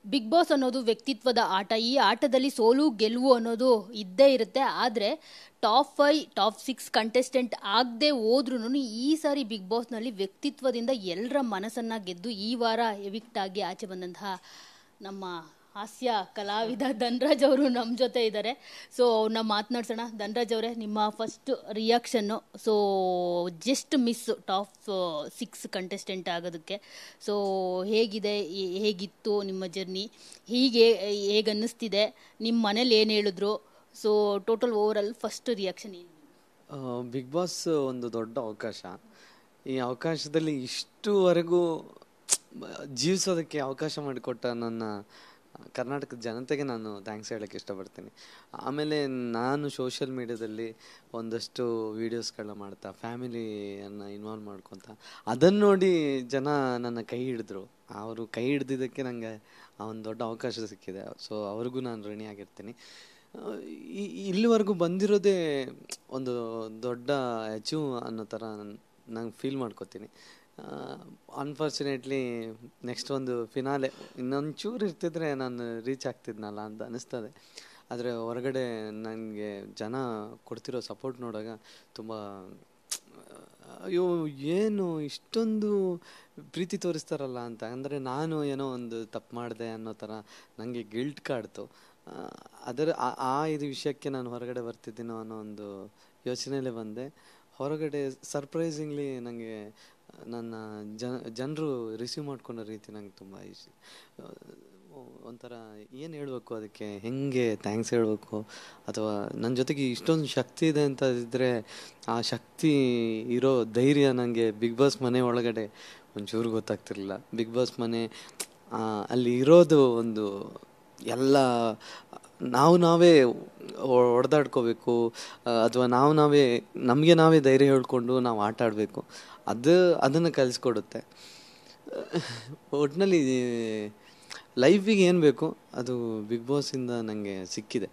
Big boss ಅನ್ನೋದು ವ್ಯಕ್ತಿತ್ವದ ಆಟ. ಈ ಆಟದಲ್ಲಿ ಸೋಲು ಗೆಲುವು ಅನ್ನೋದು ಇದ್ದೇ ಇರುತ್ತೆ. ಆದರೆ ಟಾಪ್ 5 ಟಾಪ್ 6 ಕಂಟೆಸ್ಟೆಂಟ್ ಆಗದೆ ಹೋದ್ರೂ ಈ ಸಾರಿ ಬಿಗ್ ಬಾಸ್ನಲ್ಲಿ ವ್ಯಕ್ತಿತ್ವದಿಂದ ಎಲ್ಲರ ಮನಸ್ಸನ್ನು ಗೆದ್ದು ಈ ವಾರ ಎವಿಕ್ಟ್ ಆಗಿ ಆಚೆ ಬಂದಂತಹ ನಮ್ಮ ಹಾಸ್ಯ ಕಲಾವಿದ ಧನ್ರಾಜ್ ಅವರು ನಮ್ಮ ಜೊತೆ ಇದ್ದಾರೆ. ಸೊ ಅವ್ರನ್ನ ಮಾತನಾಡ್ಸೋಣ. ಧನ್ರಾಜ್ ಅವರೇ, ನಿಮ್ಮ first reaction, so just miss top 6 contestant ಆಗೋದಕ್ಕೆ, ಸೊ ಹೇಗಿದೆ, ಹೇಗಿತ್ತು ನಿಮ್ಮ ಜರ್ನಿ, ಹೇಗೆ ಅನ್ನಿಸ್ತಿದೆ, ನಿಮ್ಮ ಮನೇಲಿ ಏನು ಹೇಳಿದ್ರು, so total overall first reaction ಏನು? ಬಿಗ್ ಬಾಸ್ ಒಂದು ದೊಡ್ಡ ಅವಕಾಶ. ಈ ಅವಕಾಶದಲ್ಲಿ ಇಷ್ಟುವರೆಗೂ ಜೀವಿಸೋದಕ್ಕೆ ಅವಕಾಶ ಮಾಡಿಕೊಟ್ಟ ನನ್ನ ಕರ್ನಾಟಕದ ಜನತೆಗೆ ನಾನು ಥ್ಯಾಂಕ್ಸ್ ಹೇಳೋಕ್ಕೆ ಇಷ್ಟಪಡ್ತೀನಿ. ಆಮೇಲೆ ನಾನು ಸೋಷಿಯಲ್ ಮೀಡ್ಯಾದಲ್ಲಿ ಒಂದಷ್ಟು ವೀಡಿಯೋಸ್ಗಳನ್ನ ಮಾಡ್ತಾ ಫ್ಯಾಮಿಲಿಯನ್ನು ಇನ್ವಾಲ್ವ್ ಮಾಡ್ಕೊತ ಅದನ್ನು ನೋಡಿ ಜನ ನನ್ನ ಕೈ ಹಿಡಿದ್ರು. ಅವರು ಕೈ ಹಿಡ್ದಿದ್ದಕ್ಕೆ ನನಗೆ ಆ ಒಂದು ದೊಡ್ಡ ಅವಕಾಶ ಸಿಕ್ಕಿದೆ. ಸೊ ಅವ್ರಿಗೂ ನಾನು ಋಣಿಯಾಗಿರ್ತೀನಿ. ಇಲ್ಲಿವರೆಗೂ ಬಂದಿರೋದೇ ಒಂದು ದೊಡ್ಡ ಅಚೀವ್ ಅನ್ನೋ ಥರ ನಂಗೆ ಫೀಲ್ ಮಾಡ್ಕೋತೀನಿ. ಅನ್ಫಾರ್ಚುನೇಟ್ಲಿ ನೆಕ್ಸ್ಟ್ ಒಂದು ಫಿನಾಲೆ ಇನ್ನೊಂಚೂರು ಇರ್ತಿದ್ರೆ ನಾನು ರೀಚ್ ಆಗ್ತಿದ್ನಲ್ಲ ಅಂತ ಅನಿಸ್ತದೆ. ಆದರೆ ಹೊರಗಡೆ ನನಗೆ ಜನ ಕೊಡ್ತಿರೋ ಸಪೋರ್ಟ್ ನೋಡಾಗ ತುಂಬ ಅಯ್ಯೋ ಏನು ಇಷ್ಟೊಂದು ಪ್ರೀತಿ ತೋರಿಸ್ತಾರಲ್ಲ ಅಂತ. ಅಂದರೆ ನಾನು ಏನೋ ಒಂದು ತಪ್ಪು ಮಾಡಿದೆ ಅನ್ನೋ ಥರ ನನಗೆ ಗಿಲ್ಟ್ ಕಾಡ್ತು. ಇದು ವಿಷಯಕ್ಕೆ ನಾನು ಹೊರಗಡೆ ಬರ್ತಿದ್ದೀನೋ ಅನ್ನೋ ಒಂದು ಯೋಚನೆಯಲ್ಲೇ ಬಂದೆ. ಹೊರಗಡೆ ಸರ್ಪ್ರೈಸಿಂಗ್ಲಿ ನನಗೆ ನನ್ನ ಜನರು ರಿಸೀವ್ ಮಾಡ್ಕೊಂಡ ರೀತಿ ನಂಗೆ ತುಂಬ ಒಂಥರ ಏನು ಹೇಳಬೇಕು, ಅದಕ್ಕೆ ಹೆಂಗೆ ಥ್ಯಾಂಕ್ಸ್ ಹೇಳಬೇಕು, ಅಥವಾ ನನ್ನ ಜೊತೆಗೆ ಇಷ್ಟೊಂದು ಶಕ್ತಿ ಇದೆ ಅಂತ ಇದ್ದರೆ ಆ ಶಕ್ತಿ ಇರೋ ಧೈರ್ಯ ನನಗೆ ಬಿಗ್ ಬಾಸ್ ಮನೆ ಒಳಗಡೆ ಒಂಚೂರು ಗೊತ್ತಾಗ್ತಿರಲಿಲ್ಲ. ಬಿಗ್ ಬಾಸ್ ಮನೆ ಅಲ್ಲಿ ಇರೋದು ಒಂದು ಎಲ್ಲ ನಾವೇ ಹೊಡೆದಾಡ್ಕೋಬೇಕು, ಅಥವಾ ನಮಗೆ ನಾವೇ ಧೈರ್ಯ ಹೇಳ್ಕೊಂಡು ನಾವು ಆಟ ಆಡಬೇಕು. ಅದನ್ನು ಕಲಿಸ್ಕೊಡುತ್ತೆ. ಒಟ್ಟಿನಲ್ಲಿ ಲೈಫಿಗೆ ಏನು ಬೇಕು ಅದು ಬಿಗ್ ಬಾಸಿಂದ ನನಗೆ ಸಿಕ್ಕಿದೆ.